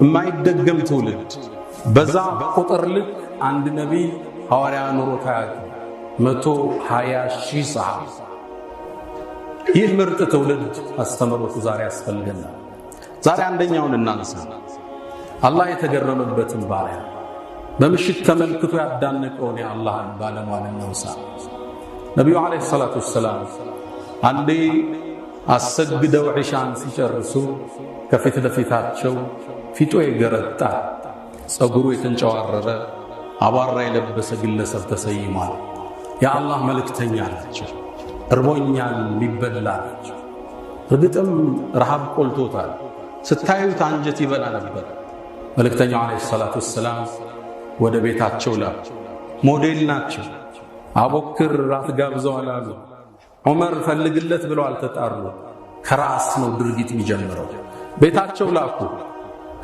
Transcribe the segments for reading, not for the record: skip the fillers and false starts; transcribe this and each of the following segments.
የማይደገም ትውልድ በዛ ቁጥር ልክ አንድ ነቢይ ሐዋርያ ኑሮ ታያት 120,000 ሰሃባ። ይህ ምርጥ ትውልድ አስተምሮቱ ዛሬ ያስፈልገናል። ዛሬ አንደኛውን እናንሳ። አላህ የተገረመበትን ባሪያ በምሽት ተመልክቶ ያዳነቀውን የአላህን ባለሟል ነውሳ ነቢዩ ዓለይሂ ሰላቱ ወሰላም አንዴ አሰግደው ዒሻን ሲጨርሱ ከፊት ለፊታቸው ፊቱ የገረጣ ጸጉሩ የተንጨዋረረ አቧራ የለበሰ ግለሰብ ተሰይሟል። የአላህ መልእክተኛ ናቸው። እርቦኛል ሊበላ ናቸው። እርግጥም ረሃብ ቆልቶታል። ስታዩት አንጀት ይበላ ነበር። መልእክተኛው ዓለይሂ ሰላቱ ወሰላም ወደ ቤታቸው ላኩ። ሞዴል ናቸው። አቡበክር ራት ጋብዘዋል አሉ። ዑመር ፈልግለት ብለው አልተጣሩ። ከራስ ነው ድርጊት የሚጀምረው። ቤታቸው ላኩ።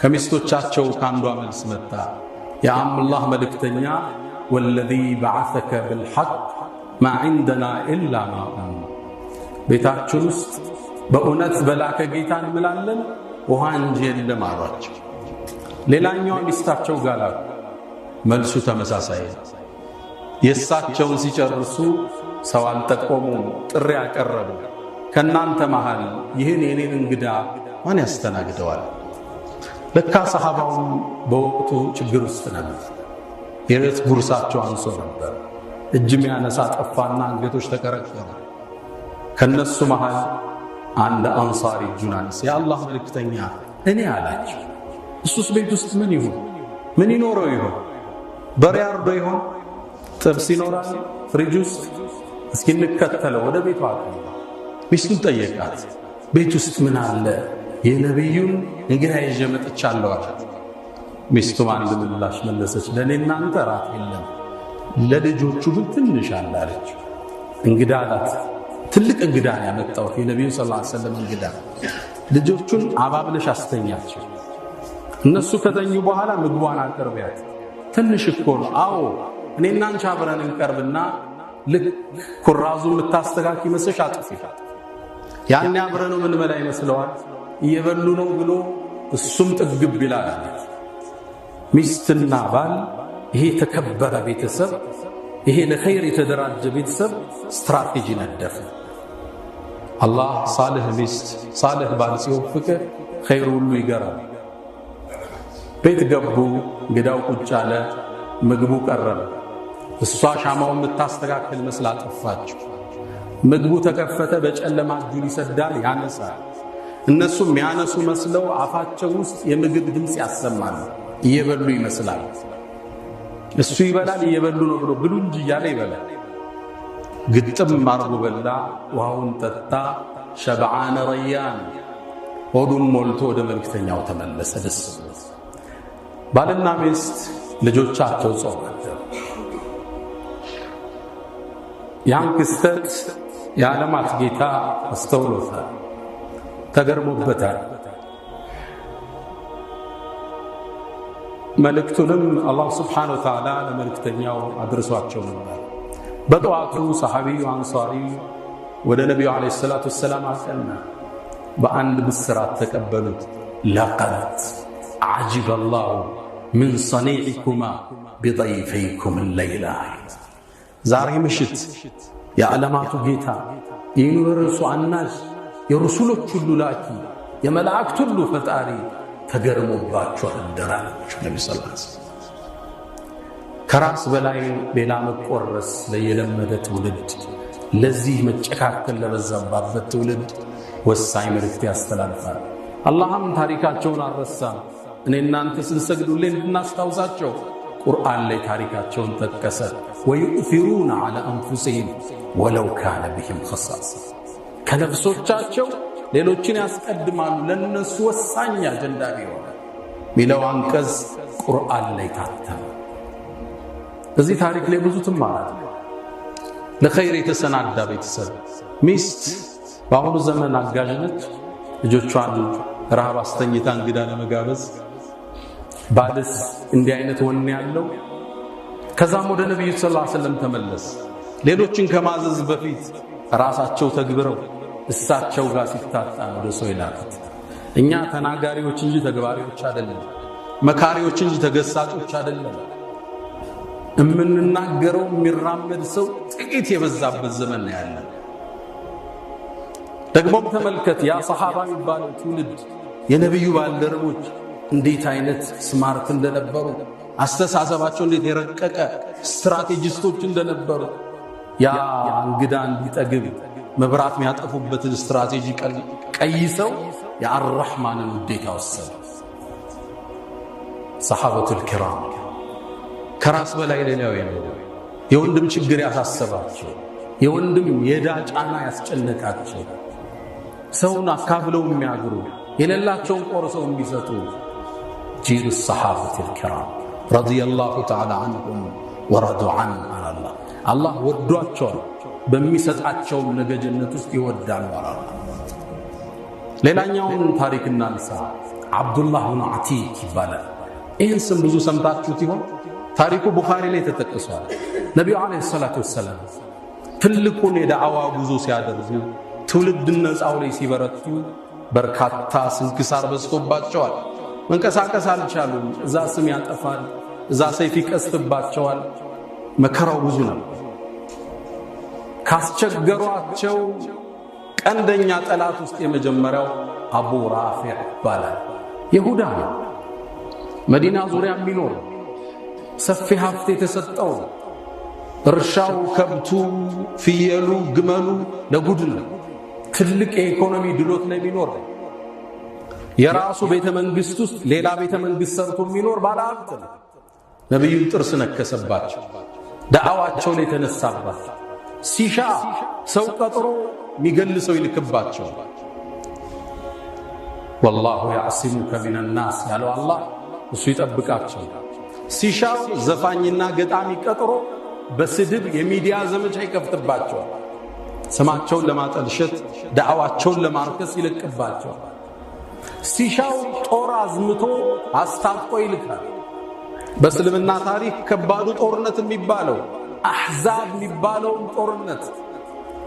ከሚስቶቻቸው ካንዷ መልስ መጣ። የአላህ መልእክተኛ ወለዚ በዓሰከ ብልሐቅ ማ ዒንደና ኢላ ማኡን፣ ቤታችን ውስጥ በእውነት በላከ ጌታ እንምላለን ውሃ እንጂ የለም አሏቸው። ሌላኛዋ ሚስታቸው ጋር ላኩ። መልሱ ተመሳሳይ። የእሳቸውን ሲጨርሱ ሰው አልጠቆሙም፣ ጥሪ ያቀረቡ። ከእናንተ መሃል ይህን የኔን እንግዳ ማን ያስተናግደዋል? ለካ ሰሃባውን በወቅቱ ችግር ውስጥ ነበር። የቤት ጉርሳቸው አንሶ ነበር። እጅም ያነሳ ጠፋና አንገቶች ተቀረቀሩ። ከነሱ መሃል አንድ አንሳሪ እጁን አነሳ። የአላህ መልእክተኛ እኔ አላቸው። እሱስ ቤት ውስጥ ምን ይሁን? ምን ይኖረው ይሆን? በሬ አርዶ ይሆን? ጥብስ ይኖራል ፍሪጅ ውስጥ? እስኪ እንከተለው። ወደ ቤቷ አቀና። ሚስቱን ጠየቃት። ቤት ውስጥ ምን አለ? የነቢዩን እንግዳ ይዤ መጥቻለሁ አላት። ሚስቱም አንድ ምላሽ መለሰች። ለእኔ እናንተ ራት የለም፣ ለልጆቹ ግን ትንሽ አለ አለች። እንግዳ አላት። ትልቅ እንግዳ ነው ያመጣው፣ የነቢዩ ሰለላሁ ዐለይሂ ወሰለም እንግዳ። ልጆቹን አባብለሽ አስተኛቸው። እነሱ ከተኙ በኋላ ምግቧን አቅርቢያት። ትንሽ እኮ ነው። አዎ እኔና አንቺ አብረን እንቀርብና ልክ ኩራዙ የምታስተካክ ይመስልሽ አጥፊ። ያኔ አብረን ነው ምን በላ ይመስለዋል። እየበሉ ነው ብሎ እሱም ጥግብ ይላል። ሚስትና ባል፣ ይሄ የተከበረ ቤተሰብ፣ ይሄ ለኸይር የተደራጀ ቤተሰብ ስትራቴጂ ነደፈ። አላህ ሳልህ ሚስት ሳልህ ባል ሲወፍቅ ኸይሩ ሁሉ ይገራል። ቤት ገቡ። እንግዳው ቁጭ አለ። ምግቡ ቀረበ። እሷ ሻማውን የምታስተካክል መስላ ጠፋችው። ምግቡ ተከፈተ። በጨለማ እጁን ይሰዳል፣ ያነሳል። እነሱም ያነሱ መስለው አፋቸው ውስጥ የምግብ ድምፅ ያሰማሉ። እየበሉ ይመስላል። እሱ ይበላል፣ እየበሉ ነው ብሎ ብሉ እንጂ እያለ ይበላል። ግጥም አርጎ በላ። ውሃውን ጠጣ። ሸብዓነ ረያን፣ ሆዱን ሞልቶ ወደ መልእክተኛው ተመለሰ ደስ ብሎ። ባልና ሚስት ልጆቻቸው ጾም አደሩ። ያን ክስተት የዓለማት ጌታ አስተውሎታል፣ ተገርሞበታል። መልእክቱንም አላህ ስብሓነሁ ወተዓላ ለመልእክተኛው አድርሷቸው ነበር። በጠዋቱ ሰሐቢዩ አንሳሪ ወደ ነቢዩ ዓለይሂ ሰላቱ ወሰላም አቀና። በአንድ ብስራት ተቀበሉት። ለቀድ ዓጅበ አላሁ ምን ሰኒዕኩማ ቢጠይፈይኩም ለይላ። ዛሬ ምሽት የዓለማቱ ጌታ የዩኒቨርሱ አናዥ የረሱሎች ሁሉ ላኪ የመላእክት ሁሉ ፈጣሪ ተገርሞባቸው አደራቸው። ነብዩ ሰለላሁ ዐለይሂ ወሰለም ከራስ በላይ ሌላ መቆረስ ለየለመደ ትውልድ፣ ለዚህ መጨካከል ለበዛባበት ትውልድ ወሳኝ መልእክት ያስተላልፋል። አላህም ታሪካቸውን አልረሳም። እኔ እናንተ ስንሰግዱልኝ እንድናስታውሳቸው ቁርአን ላይ ታሪካቸውን ጠቀሰ። ወዩእፊሩነ ዐላ አንፉሲሂም ወለው ካነ ቢሂም ኸሳሳ፣ ከነፍሶቻቸው ሌሎችን ያስቀድማሉ ለነሱ ወሳኝ አጀንዳ ቢሆን ሚለው አንቀጽ ቁርአን ላይ ታተመ። በዚህ ታሪክ ላይ ብዙ ትማራለህ። ለኸይር የተሰናዳ ቤተሰብ ሚስት በአሁኑ ዘመን አጋዥ ነች። ልጆቿን ረሃብ አስተኝታ እንግዳ ለመጋበዝ። ባልስ እንዲህ አይነት ወኔ ያለው። ከዛም ወደ ነብዩ ሰለላሁ ዐለይሂ ወሰለም ተመለስ። ሌሎችን ከማዘዝ በፊት ራሳቸው ተግብረው እሳቸው ጋር ሲታጣ ወደ ሰው ይላሉት። እኛ ተናጋሪዎች እንጂ ተግባሪዎች አይደለም። መካሪዎች እንጂ ተገሳጮች አይደለም። እምንናገረው የሚራመድ ሰው ጥቂት የበዛበት ዘመን ነው ያለው። ደግሞም ተመልከት ያ ሰሃባ የሚባለው ትውልድ የነብዩ ባልደረቦች እንዴት አይነት ስማርት እንደነበሩ፣ አስተሳሰባቸው እንዴት የረቀቀ ስትራቴጂስቶች እንደነበሩ። ያ እንግዳ እንዲጠግብ መብራት የሚያጠፉበትን ስትራቴጂ ቀይሰው የአርራህማንን ውዴታ ወሰዱ። ሰሃበቱል ኪራም ከራስ በላይ ሌላው የወንድም ችግር ያሳሰባቸው፣ የወንድም የዕዳ ጫና ያስጨነቃቸው፣ ሰውን አካፍለው የሚያግሩ፣ የሌላቸውን ቆርሰው የሚሰጡ ጂል ሰሃበቱል ኪራም ረዲየላሁ ተዓላ ዐንሁም ወረዱ ዐን አላላ አላህ ወዷቸዋል። በሚሰጣቸው ነገ ጀነት ውስጥ ይወዳሉ አላላ። ሌላኛውን ታሪክ እናንሳ። አብዱላህ ብኑ አቲክ ይባላል። ይህን ስም ብዙ ሰምታችሁት ይሆን? ታሪኩ ቡኻሪ ላይ ተጠቅሷል። ነቢዩ ዓለይሂ ሰላቱ ወሰላም ትልቁን የዳዕዋ ጉዞ ሲያደርጉ ትውልድ ነፃው ላይ ሲበረቱ በርካታ ስንክሳር በዝቶባቸዋል። መንቀሳቀስ አልቻሉም። እዛ ስም ያጠፋል፣ እዛ ሰይፍ ይቀስፍባቸዋል። መከራው ብዙ ነው። ካስቸገሯቸው ቀንደኛ ጠላት ውስጥ የመጀመሪያው አቡ ራፊዕ ይባላል። ይሁዳ ነው። መዲና ዙሪያ የሚኖር ሰፊ ሀብት የተሰጠው፣ እርሻው፣ ከብቱ፣ ፍየሉ፣ ግመሉ ለጉድ ነው። ትልቅ የኢኮኖሚ ድሎት ላይ የሚኖር የራሱ ቤተ መንግስት ውስጥ ሌላ ቤተ መንግስት ሰርቶ የሚኖር ባለ ሀብት ነው። ነብዩን ጥርስ ነከሰባቸው። ዳዕዋቸው ላይ ተነሳባቸው። ሲሻ ሰው ቀጥሮ የሚገልሰው ይልክባቸው። ወላሁ ያዕሲሙከ ሚነናስ ያለው አላህ እሱ ይጠብቃቸው። ሲሻው ዘፋኝና ገጣሚ ቀጥሮ በስድብ የሚዲያ ዘመቻ ይከፍትባቸዋል። ስማቸውን ለማጠልሸት ዳዕዋቸውን ለማርከስ ይለቅባቸዋል። ሲሻው ጦር አዝምቶ አስታጥቆ ይልካል። በእስልምና ታሪክ ከባዱ ጦርነት የሚባለው አሕዛብ የሚባለው ጦርነት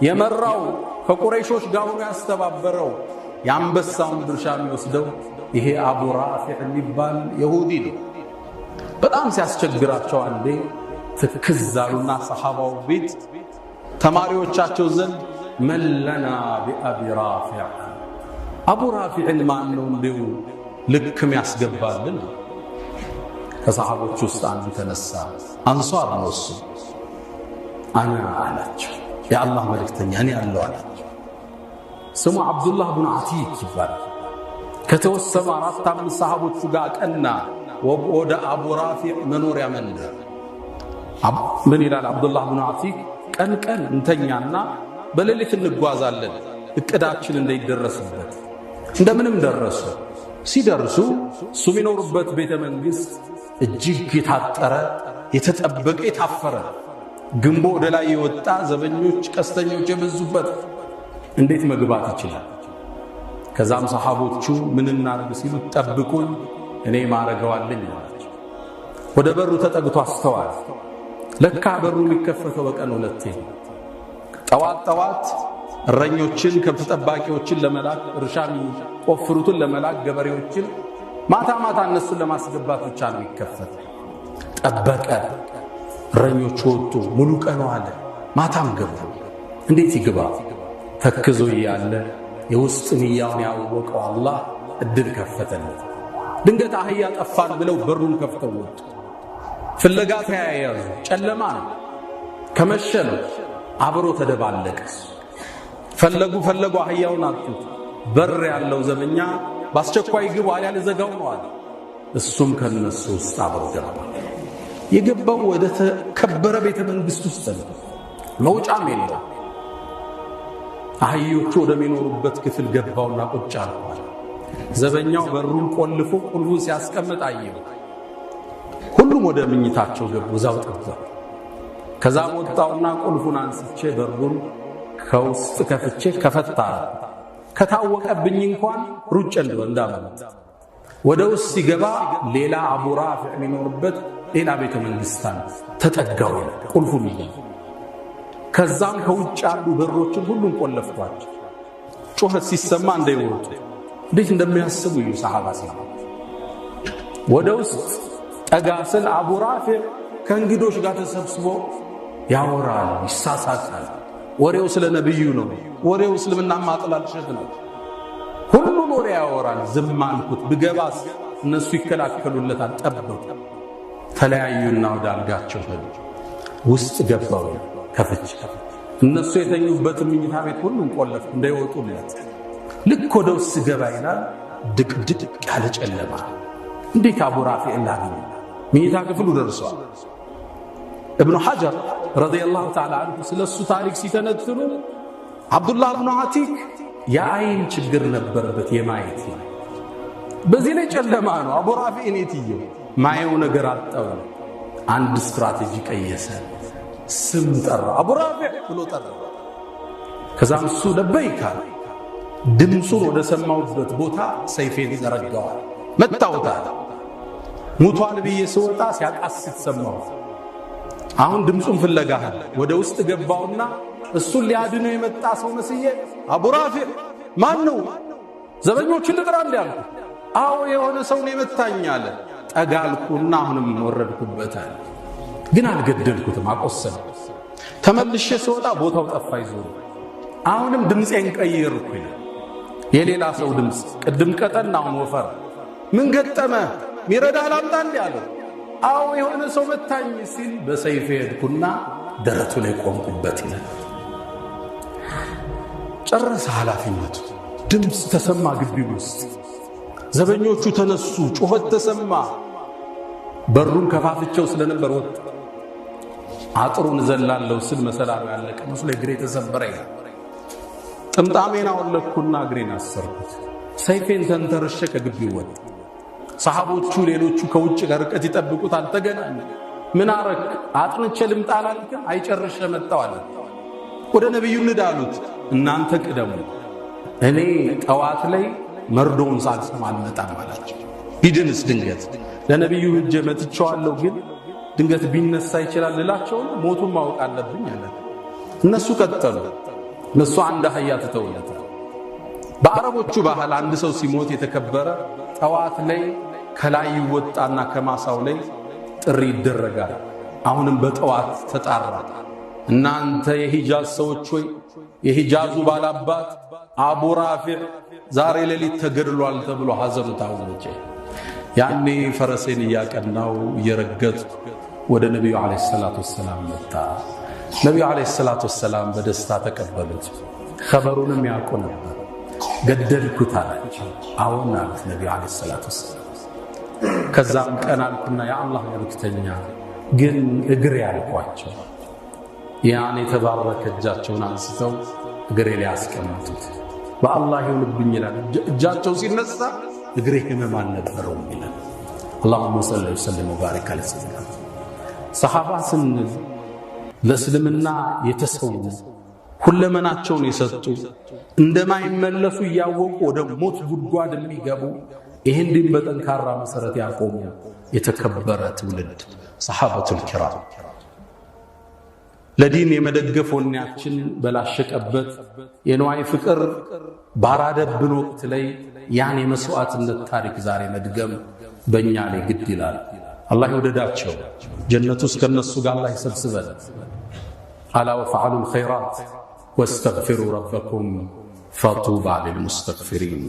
የመራው ከቁረይሾች ጋር ሆኖ ያስተባበረው የአንበሳውን ድርሻ የሚወስደው ይሄ አቡ ራፊዕ የሚባል ይሁዲ ነው። በጣም ሲያስቸግራቸው አንዴ ትክዝ አሉና ሰሃባው ቤት ተማሪዎቻቸው ዘንድ መለና ቢአቢ ራፊዕ አቡ ራፊዕን ማን ነው እንዲሁ ልክም ያስገባልን? ከሰሃቦች ውስጥ አንዱ ተነሳ። አንሷር ነው እሱ። አና አላቸው። የአላህ መልእክተኛ እኔ ያለው አላቸው። ስሙ አብዱላህ ብኑ አቲክ ይባላል። ከተወሰኑ 4-5 ሰሃቦቹ ጋር ቀና ወደ አቡ ራፊዕ መኖሪያ መንደር። ምን ይላል አብዱላህ ብኑ አቲክ? ቀን ቀን እንተኛና በሌሊት እንጓዛለን እቅዳችን እንዳይደረስበት። እንደምንም ደረሱ። ሲደርሱ እሱ የሚኖሩበት ቤተ መንግስት እጅግ የታጠረ የተጠበቀ የታፈረ ግንቦ ወደ ላይ የወጣ ዘበኞች ቀስተኞች የበዙበት እንዴት መግባት ይችላል? ከዛም ሰሃቦቹ ምን እናርግ ሲሉ ጠብቁን እኔ ማረገዋለኝ አላቸው። ወደ በሩ ተጠግቶ አስተዋል። ለካ በሩ የሚከፈተው በቀን 2 ነው። ጠዋት እረኞችን ከብት ጠባቂዎችን ለመላክ እርሻ የሚቆፍሩትን ለመላክ ገበሬዎችን ማታ እነሱን ለማስገባት ብቻ ነው ይከፈት። ጠበቀ። እረኞች ወጡ። ሙሉ ቀን ዋለ። ማታም ገቡ። እንዴት ይግባ? ተክዞ እያለ የውስጥ ንያውን ያወቀው አላህ እድል ከፈተለት። ድንገት አህያ ጠፋን ብለው በሩን ከፍተው ወጡ። ፍለጋ ተያያዙ። ጨለማ ነው። ከመሸ ነው። አብሮ ተደባለቀ። ፈለጉ አህያውን አጡት። በር ያለው ዘበኛ በአስቸኳይ ግቡ አልያ ለዘጋው ነው አለ። እሱም ከነሱ ውስጥ አብሮ ገባ። የገባው ወደ ተከበረ ቤተ መንግስት ውስጥ ነው። መውጫም የለም። አህዮቹ ወደሚኖሩበት ክፍል ገባውና ቁጭ አለ። ዘበኛው በሩን ቆልፎ ቁልፉን ሲያስቀምጥ አየው። ሁሉም ወደ ምኝታቸው ገቡ። እዛው ጠብቀው። ከዛም ወጣውና ቁልፉን አንስቼ በሩን ከውስጥ ከፍቼ ከፈታ ከታወቀብኝ እንኳን ሩጭ እንዳመለጥ ወደ ውስጥ ሲገባ ሌላ አቡ ራፊዕ የሚኖርበት ሌላ ቤተ መንግስታን ተጠጋው። ቁልፉን ይዘው ከዛም ከውጭ ያሉ በሮችን ሁሉም ቆለፍቷቸው። ጩኸት ሲሰማ እንዳይወጡ እንዴት እንደሚያስቡ ሰሃባ ሲሆን ወደ ውስጥ ጠጋስል አቡ ራፊዕ ከእንግዶች ጋር ተሰብስቦ ያወራል፣ ይሳሳቃል። ወሬው ስለ ነብዩ ነው። ወሬው እስልምና ማጥላልሸት ነው። ሁሉን ወሬ ያወራል። ዝም አልኩት። ብገባስ እነሱ ይከላከሉለታል። ጠበቁ። ተለያዩና ወደ አልጋቸው ሄዱ። ውስጥ ገባው ከፍች እነሱ የተኙበት ምኝታ ቤት ሁሉን ቆለፍ እንዳይወጡለት። ልክ ወደ ውስጥ ገባ ይላል። ድቅድቅ ያለ ጨለማ። እንዴት አቡ ራፊዕ ላገኘ? ምኝታ ክፍሉ ደርሷል። ኢብኑ ሐጀር ረዲየላሁ ተዓላ አንሁ ስለሱ ታሪክ ሲተነትኑ አብዱላህ ኢብኑ አቲክ የአይን ችግር ነበረበት፣ የማየት በዚህ ላይ ጨለማ ነው። አቡ ራፊዕ እኔትየው ማየው ነገር አጣው። አንድ ስትራቴጂ ቀየሰ። ስም ጠራ፣ አቡ ራፊዕ ብሎ ጠራ። ከዛም እሱ ለበይካ ድምፁን ወደ ሰማውበት ቦታ ሰይፌን ዘረጋዋል። መታውታል። ሙቷል ብዬ ስወጣ ሲያቃስት ሰማው። አሁን ድምፁን ፍለጋ ወደ ውስጥ ገባውና እሱን ሊያድነው የመጣ ሰው መስዬ አቡ ራፊዕ ማን ነው? ዘበኞችን ልጥራ እንዴ አልኩ። አዎ የሆነ ሰው ነው የመታኝ አለ። ጠጋልኩና አሁንም ወረድኩበት አለ። ግን አልገደልኩትም፣ አቆሰለ። ተመልሼ ስወጣ ቦታው ጠፋ ይዞ። አሁንም ድምፄን ቀየርኩኝ። የሌላ ሰው ድምፅ፣ ቅድም ቀጠን አሁን ወፈር። ምን ገጠመ? ሚረዳ ላምጣ እንዴ አለ። አዎ የሆነ ሰው መታኝ ሲል በሰይፍ ሄድኩና ደረቱ ላይ ቆምኩበት ይላል። ጨረሰ ኃላፊነቱ። ድምፅ ተሰማ ግቢ ውስጥ። ዘበኞቹ ተነሱ፣ ጩኸት ተሰማ። በሩን ከፋፍቸው ስለነበር ወጣ። አጥሩን ዘላለው ስል መሰላሉ ያለቀ መስሎ እግሬ ተሰበረ ይላል። ጥምጣሜን አወለኩና እግሬን አሰርኩት። ሰይፌን ተንተርሼ ከግቢው ወጣ። ሰሃቦቹ ሌሎቹ ከውጭ ከርቀት ይጠብቁት አልተገናኙ። ምን አረክ? አጥንቼ ልምጣ አላልክም? አይጨርሼ መጣው አለ። ወደ ነብዩ እንዳሉት እናንተ ቅደሙ፣ እኔ ጠዋት ላይ መርዶውን ሳልሰማ አልመጣም አላቸው። ቢድንስ ድንገት ለነብዩ ሂጄ መጥቻለሁ፣ ግን ድንገት ቢነሳ ይችላል ልላቸው ሞቱን ማወቅ አለብኝ አለ። እነሱ ቀጠሉ። እነሱ አንድ አህያ ተተውለታል። በአረቦቹ ባህል አንድ ሰው ሲሞት የተከበረ ጠዋት ላይ ከላይ ይወጣና ከማሳው ላይ ጥሪ ይደረጋል። አሁንም በጠዋት ተጣራ። እናንተ የሂጃዝ ሰዎች ሆይ፣ የሂጃዙ ባላባት አቡ ራፊዕ ዛሬ ሌሊት ተገድሏል ተብሎ ሐዘኑ ታወጀ። ያኔ ፈረሴን እያቀናው እየረገጥኩ ወደ ነብዩ አለይሂ ሰላቱ ወሰላም መጣ። ነብዩ አለይሂ ሰላቱ ወሰላም በደስታ ተቀበሉት። ኸበሩንም ያውቁ ነበር። ገደልኩት አላቸው። አዎን አሉት ነብዩ አለይሂ ሰላቱ ወሰላም። ከዛም ቀን አልኩና የአላህ መልእክተኛ ግን እግሬ ያልኳቸው። ያን የተባረከ እጃቸውን አንስተው እግሬ ላይ ያስቀምጡት። በአላህ ይሁንብኝ ይላል። እጃቸው ሲነሳ እግሬ ህመም አልነበረውም ይላል። اللهم صل وسلم وبارك على سيدنا ሰሃባ ስንል ለእስልምና የተሰዉ ሁለመናቸውን የሰጡ እንደማይመለሱ ያወቁ ወደ ሞት ጉድጓድ የሚገቡ ይህን ዲን በጠንካራ መሰረት ያቆሙ የተከበረ ትውልድ ሰሃበቱል ኪራም። ለዲን የመደገፍ ወኔያችን በላሸቀበት የነዋይ ፍቅር ባራደብን ወቅት ላይ ያን የመስዋዕትነት ታሪክ ዛሬ መድገም በእኛ ላይ ግድ ይላል። አላህ ይወደዳቸው፣ ጀነቱ ውስጥ ከነሱ ጋር አላህ ይሰብስበን። አላ ወፈዐሉል ኸይራት ወስተግፊሩ ረበኩም ፈጡባ ሊልሙስተግፊሪን።